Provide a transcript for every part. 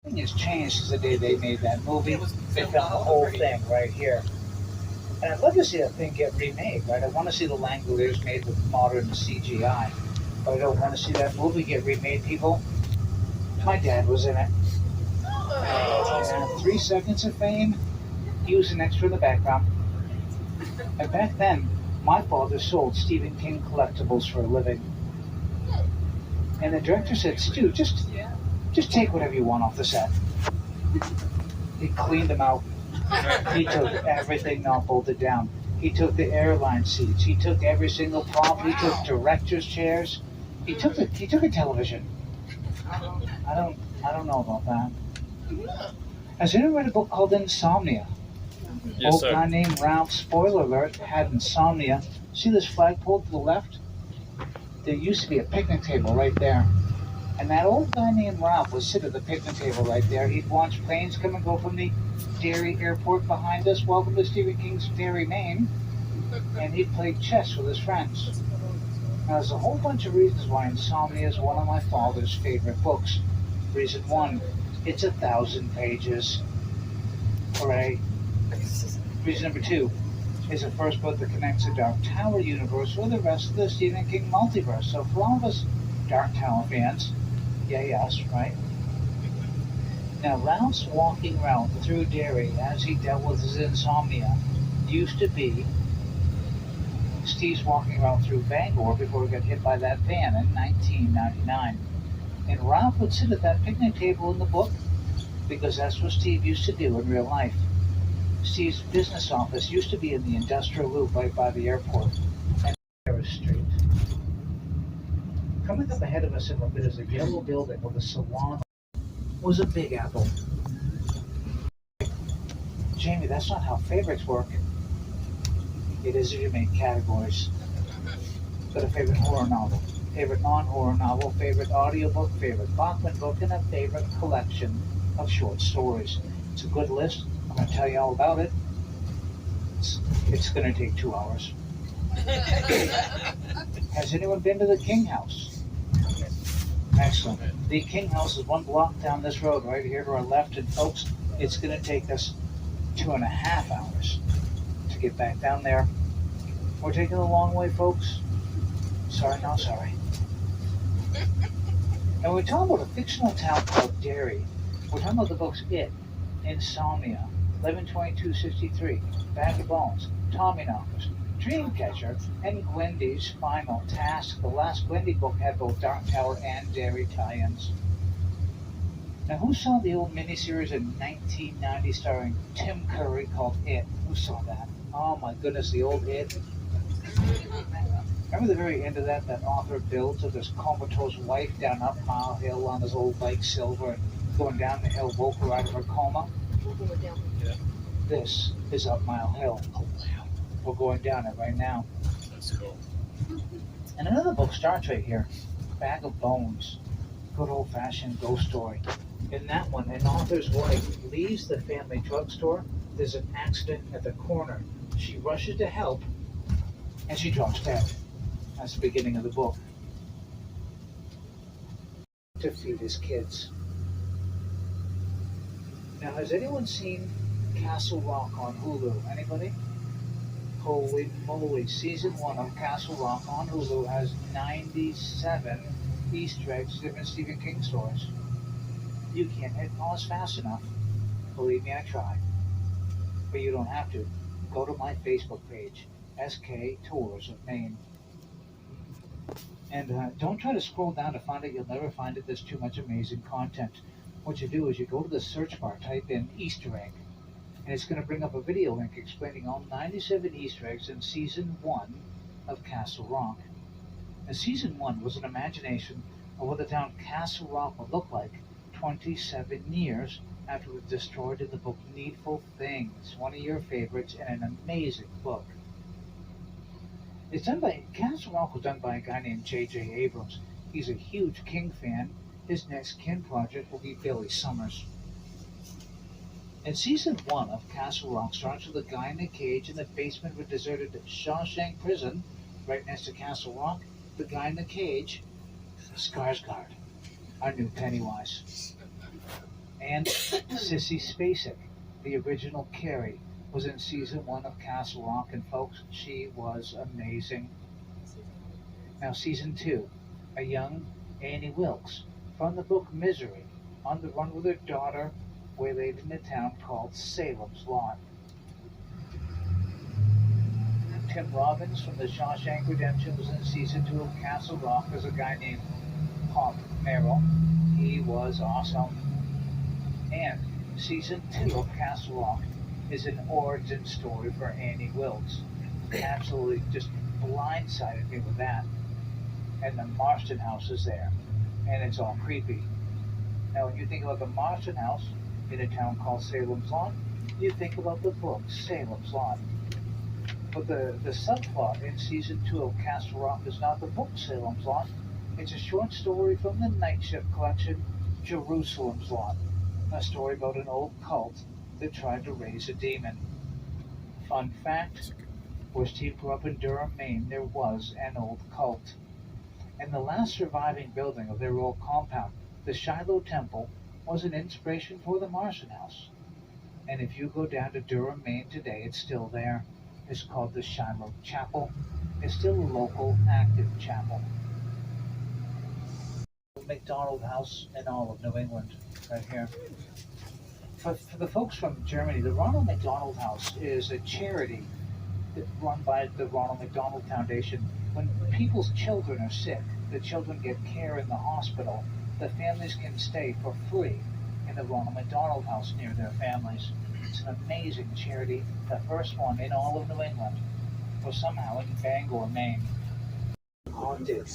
Nothing has changed since the day they made that movie. They filmed the whole thing right here. And I'd love to see that thing get remade, right? I want to see the Langoliers made with modern CGI. But I don't want to see that movie get remade, people. My dad was in it. And 3 seconds of fame, he was an extra in the background. And back then, my father sold Stephen King collectibles for a living. And the director said, Stu, just take whatever you want off the set. He cleaned them out. He took everything not bolted down. He took the airline seats. He took every single prop. He took director's chairs. He took a television. I don't know about that. Has anyone read a book called Insomnia? Yes, Old sir. guy named Ralph, spoiler alert, had insomnia. See this flagpole to the left? There used to be a picnic table right there. And that old guy named Ralph would sit at the picnic table right there. He'd watch planes come and go from the Derry airport behind us. Welcome to Stephen King's Derry, Maine. And he'd play chess with his friends. Now, there's a whole bunch of reasons why Insomnia is one of my father's favorite books. Reason one, it's 1,000 pages. Hooray. Reason number two, is the first book that connects the Dark Tower universe with the rest of the Stephen King multiverse. So for all of us Dark Tower fans, yay us, right? Now, Ralph's walking route through Derry as he dealt with his insomnia used to be Steve's walking around through Bangor before he got hit by that van in 1999. And Ralph would sit at that picnic table in the book because that's what Steve used to do in real life. Steve's business office used to be in the industrial loop right by the airport and Harris Street. Coming up ahead of us in a bit is a yellow building with a salon. Was a Big Apple. Jamie, that's not how favorites work. It is if you make categories. Got a favorite horror novel, favorite non-horror novel, favorite audiobook, favorite Bachman book, and a favorite collection of short stories. It's a good list. I'm going to tell you all about it. It's going to take 2 hours. Has anyone been to the King House? Excellent. The King House is 1 block down this road right here to our left, and folks, it's going to take us 2.5 hours to get back down there. We're taking the long way, folks. Sorry, not sorry. And we're talking about a fictional town called Derry. We're talking about the books It, Insomnia, 11/22/63, Bag of Bones, Tommyknockers, Dreamcatcher, and Gwendy's Final Task. The last Gwendy book had both Dark Tower and Derry tie-ins. Now, who saw the old miniseries in 1990 starring Tim Curry called It? Who saw that? Oh my goodness, the old It. Remember the very end of that author Bill took his comatose wife down Up Mile Hill on his old bike Silver and going down the hill woke her out of her coma? Yeah. This is Up Mile Hill. We're going down it right now. That's cool. And another book starts right here, Bag of Bones. Good old-fashioned ghost story. In that one, an author's wife leaves the family drugstore. There's an accident at the corner. She rushes to help, and she drops dead. That's the beginning of the book. To feed his kids. Now, has anyone seen Castle Rock on Hulu? Anybody? Holy moly, season 1 of Castle Rock on Hulu has 97 Easter eggs, different Stephen King stories. You can't hit pause fast enough. Believe me, I tried. But you don't have to. Go to my Facebook page, SK Tours of Maine. And don't try to scroll down to find it. You'll never find it. There's too much amazing content. What you do is you go to the search bar, type in Easter egg, and it's going to bring up a video link explaining all 97 Easter eggs in season 1 of Castle Rock. And season 1 was an imagination of what the town Castle Rock would look like 27 years after it was destroyed in the book Needful Things, one of your favorites and an amazing book. It's done by Castle Rock was done by a guy named J.J. Abrams. He's a huge King fan. His next King project will be Billy Summers. And season 1 of Castle Rock starts with a guy in a cage in the basement of a deserted Shawshank prison, right next to Castle Rock. The guy in the cage, Skarsgård, our new Pennywise. And Sissy Spacek, the original Carrie, was in season one of Castle Rock, and folks, she was amazing. Now, season two, a young Annie Wilkes from the book Misery, on the run with her daughter, waylaid in a town called Salem's Lot. Tim Robbins from the Shawshank Redemption was in season two of Castle Rock as a guy named Hawk Merrill. He was awesome. And season two of Castle Rock is an origin story for Annie Wilkes. Absolutely just blindsided me with that. And the Marston house is there. And it's all creepy. Now, when you think about the Marston house in a town called Salem's Lot, you think about the book Salem's Lot. But the subplot in season two of Castle Rock is not the book Salem's Lot. It's a short story from the Night Shift collection, Jerusalem's Lot. A story about an old cult that tried to raise a demon. Fun fact, where Steve grew up in Durham, Maine, there was an old cult. And the last surviving building of their old compound, the Shiloh Temple, was an inspiration for the Marston House. And if you go down to Durham, Maine today, it's still there. It's called the Shiloh Chapel. It's still a local active chapel. McDonald House in all of New England, right here. For the folks from Germany, the Ronald McDonald House is a charity run by the Ronald McDonald Foundation. When people's children are sick, the children get care in the hospital. The families can stay for free in the Ronald McDonald House near their families. It's an amazing charity. The first one in all of New England was somehow in Bangor, Maine. Haunted.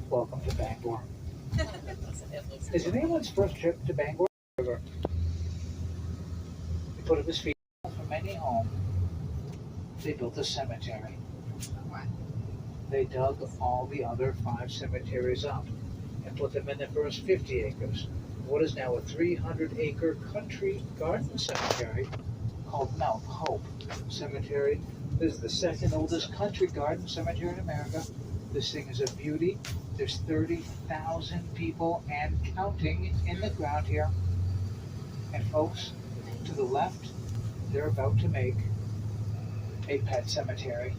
Welcome to Bangor. Is it anyone's first trip to Bangor? He put up his feet from any home. They built a cemetery. They dug all the other 5 cemeteries up and put them in the first 50 acres. What is now a 300-acre country garden cemetery called Mount Hope Cemetery. This is the second oldest country garden cemetery in America. This thing is a beauty. There's 30,000 people and counting in the ground here. And folks, to the left, they're about to make a pet cemetery.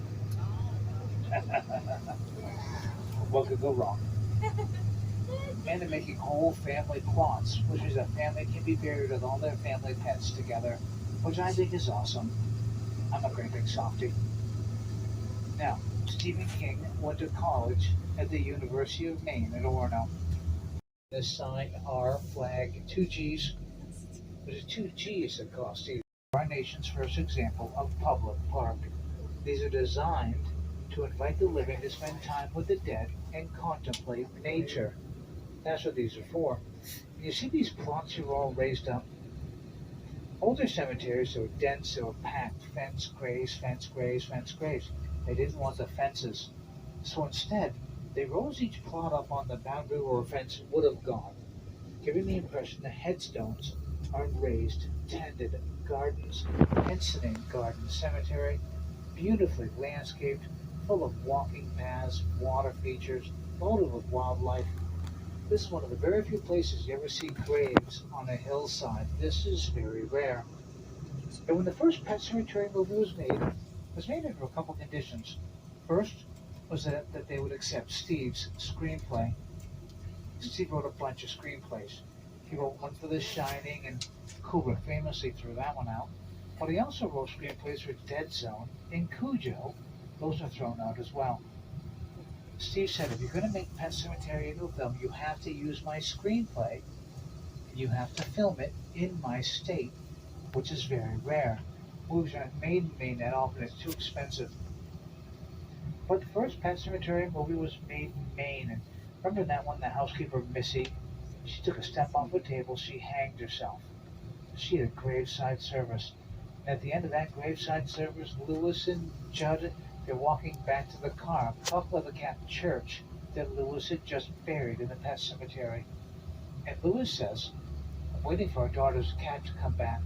What could go wrong? And they're making whole family plots, which is a family can be buried with all their family pets together, which I think is awesome. I'm a great big softie. Now, Stephen King went to college at the University of Maine at Orono. This sign, our flag, 2 G's. There's 2 G's across Steve. Our nation's first example of public park. These are designed to invite the living to spend time with the dead and contemplate nature. That's what these are for. You see these plots here all raised up? Older cemeteries are dense, they were packed, fence, graves, fence, graves, fence, graves. They didn't want the fences. So instead, they rose each plot up on the boundary where a fence would have gone, giving the impression the headstones are raised, tended gardens, Ensign Garden Cemetery, beautifully landscaped, full of walking paths, water features, loaded with wildlife. This is one of the very few places you ever see graves on a hillside. This is very rare. And when the first Pet Cemetery movie was made under a couple conditions. First was that they would accept Steve's screenplay. Steve wrote a bunch of screenplays. He wrote one for The Shining, and Kubrick famously threw that one out. But he also wrote screenplays for Dead Zone and Cujo. Those are thrown out as well. Steve said, if you're going to make Pet Cemetery into a film, you have to use my screenplay, and you have to film it in my state, which is very rare. Movies aren't made in Maine that often, it's too expensive. But the first Pet Cemetery movie was made in Maine, and remember that one, the housekeeper Missy? She took a step off a table, she hanged herself. She had a graveside service. And at the end of that graveside service, Lewis and Judd, they're walking back to the car, Buckleather Cap Church that Lewis had just buried in the Pet Cemetery. And Lewis says, I'm waiting for our daughter's cat to come back.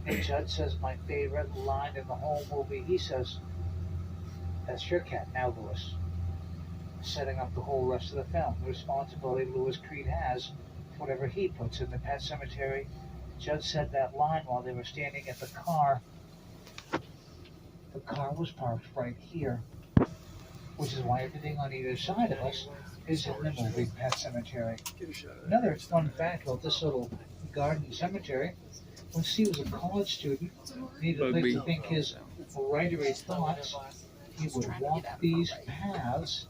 And Judd says, my favorite line in the whole movie, he says, that's your cat now, Lewis. Setting up the whole rest of the film. The responsibility Lewis Creed has whatever he puts in the pet cemetery. Judd said that line while they were standing at the car. The car was parked right here, which is why everything on either side of us is in the moving pet cemetery. Another fun fact about this little garden cemetery, when Steve was a college student, needed a place to think his writery thoughts, he would walk these paths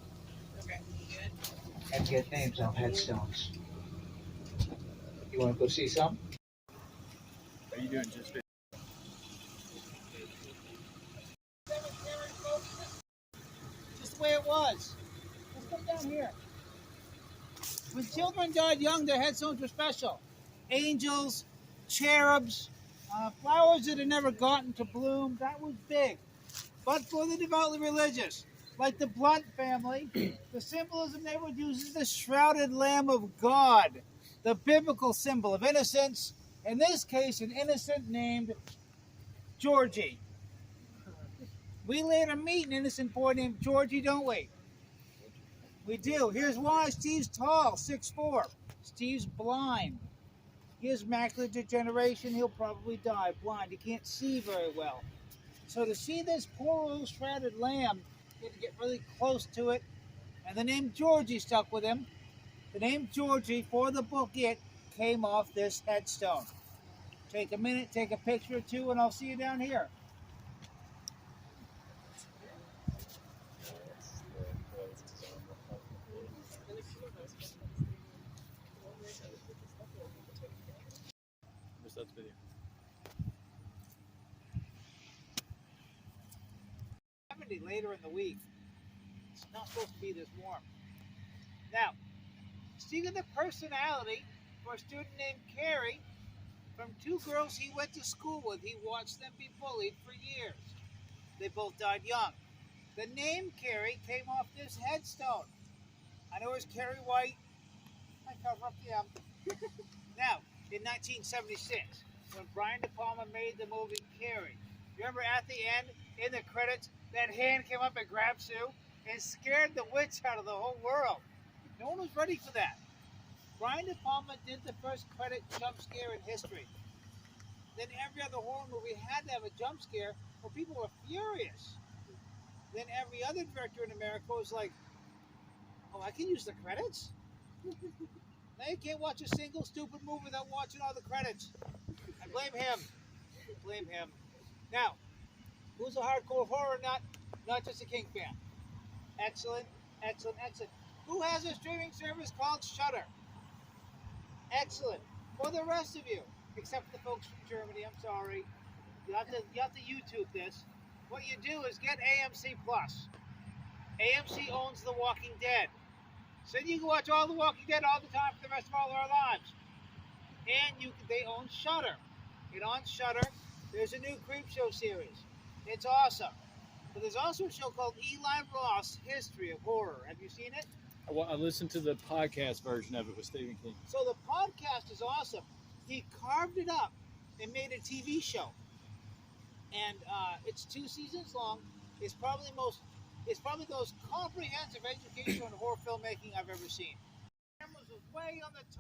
and get names on headstones. You want to go see some? Are you doing just Just the way it was. Let's come down here. When children died young, their headstones were special. Angels, cherubs, flowers that had never gotten to bloom. That was big. But for the devoutly religious, like the Blunt family, the symbolism they would use is the shrouded Lamb of God, the biblical symbol of innocence. In this case, an innocent named Georgie. We later meet an innocent boy named Georgie, don't we? We do. Here's why. Steve's tall, 6'4". Steve's blind. He has macular degeneration. He'll probably die blind. He can't see very well. So to see this poor old shrouded lamb, you had to get really close to it. And the name Georgie stuck with him. The name Georgie for the book It came off this headstone. Take a minute, take a picture or two, and I'll see you down here. that video? Later in the week. It's not supposed to be this warm. Now, speaking of the personality for a student named Carrie, from two girls he went to school with, he watched them be bullied for years. They both died young. The name Carrie came off this headstone. I know it's Carrie White. I cover up the M. Now, in 1976, when Brian De Palma made the movie Carrie, remember at the end, in the credits, that hand came up and grabbed Sue and scared the witch out of the whole world. No one was ready for that. Brian De Palma did the first credit jump scare in history. Then every other horror movie had to have a jump scare where people were furious. Then every other director in America was like, oh, I can use the credits? Now you can't watch a single stupid movie without watching all the credits. I blame him. Blame him. Now, who's a hardcore horror nut? Not just a King fan. Excellent, excellent, excellent. Who has a streaming service called Shudder? Excellent. For the rest of you, except the folks from Germany, I'm sorry. You have to YouTube this. What you do is get AMC Plus. AMC owns The Walking Dead. So you can watch all The Walking Dead all the time for the rest of all our lives. And they own Shudder. And on Shudder, there's a new Creepshow series. It's awesome. But there's also a show called Eli Roth's History of Horror. Have you seen it? I listened to the podcast version of it with Stephen King. So the podcast is awesome. He carved it up and made a TV show. And it's 2 seasons long. It's probably the most comprehensive education on horror filmmaking I've ever seen. The cameras was way on the top.